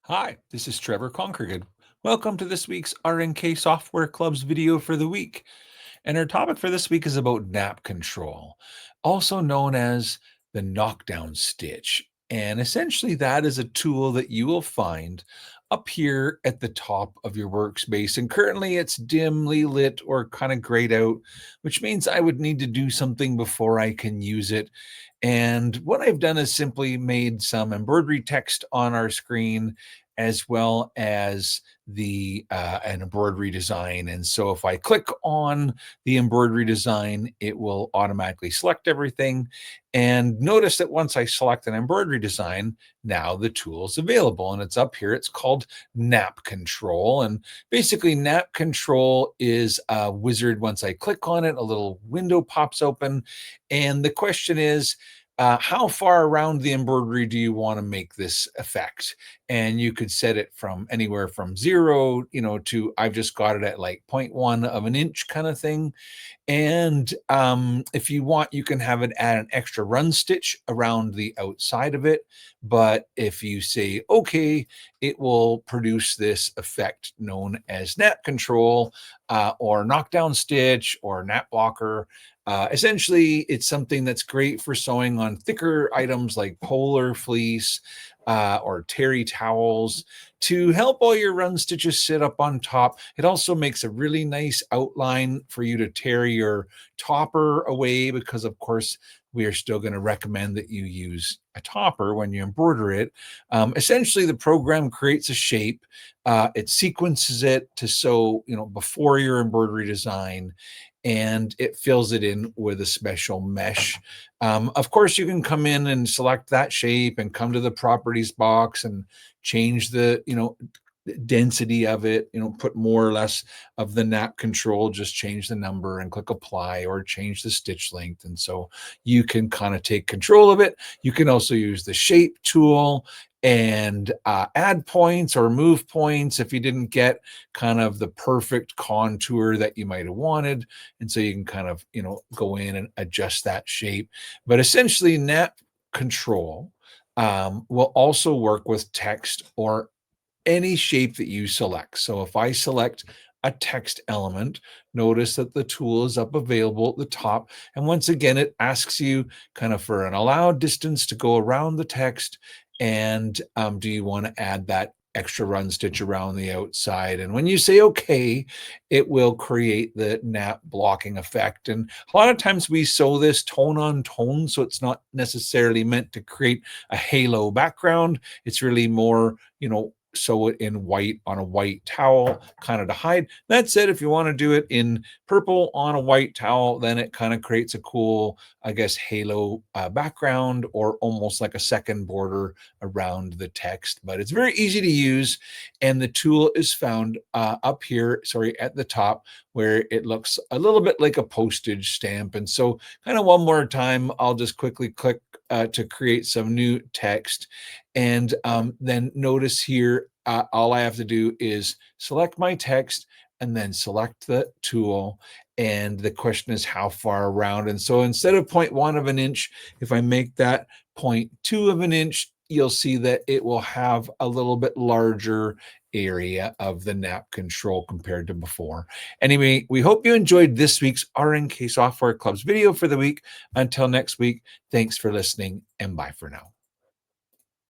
Hi, this is Trevor Conkergood. Welcome to this week's RNK Software Club's video for the week. And our topic for this week is about nap control, also known as the knockdown stitch. And essentially, that is a tool that you will find up here at the top of your workspace. And currently, it's dimly lit or kind of grayed out, which means I would need to do something before I can use it. And what I've done is simply made some embroidery text on our screen as well as the an embroidery design. And so if I click on the embroidery design, it will automatically select everything. And notice that once I select an embroidery design, now the tool is available and it's up here. It's called Nap Control. And basically, Nap Control is a wizard. Once I click on it, a little window pops open. And the question is, how far around the embroidery do you want to make this effect? And you could set it from anywhere from 0, to I've just got it at like 0.1 of an inch kind of thing. And if you want, you can have it add an extra run stitch around the outside of it. But if you say, okay, it will produce this effect known as nap control or knockdown stitch or nap blocker. Essentially, it's something that's great for sewing on thicker items like polar fleece or terry towels to help all your run stitches sit up on top. It also makes a really nice outline for you to tear your topper away because, of course, we are still going to recommend that you use a topper when you embroider it. Essentially, the program creates a shape. It sequences it to sew, before your embroidery design, and it fills it in with a special mesh. Of course, you can come in and select that shape and come to the properties box and change the, density of it, put more or less of the nap control, just change the number and click apply or change the stitch length. And so you can kind of take control of it. You can also use the shape tool and add points or move points if you didn't get kind of the perfect contour that you might have wanted. And so you can kind of, go in and adjust that shape. But essentially, nap control will also work with text or any shape that you select. So if I select a text element, notice that the tool is up available at the top. And once again, it asks you kind of for an allowed distance to go around the text. And do you want to add that extra run stitch around the outside? And when you say okay, it will create the nap blocking effect. And a lot of times we sew this tone on tone, so it's not necessarily meant to create a halo background. It's really more, sew it in white on a white towel, kind of to hide. That said, if you want to do it in purple on a white towel, then it kind of creates a cool, I guess, halo background or almost like a second border around the text. But it's very easy to use. And the tool is found up here, at the top, where it looks a little bit like a postage stamp. And so kind of one more time, I'll just quickly click to create some new text. And then notice here, all I have to do is select my text and then select the tool. And the question is how far around. And so instead of 0.1 of an inch, if I make that 0.2 of an inch, you'll see that it will have a little bit larger area of the nap control compared to before. Anyway, we hope you enjoyed this week's RNK Software Club's video for the week. Until next week, thanks for listening and bye for now.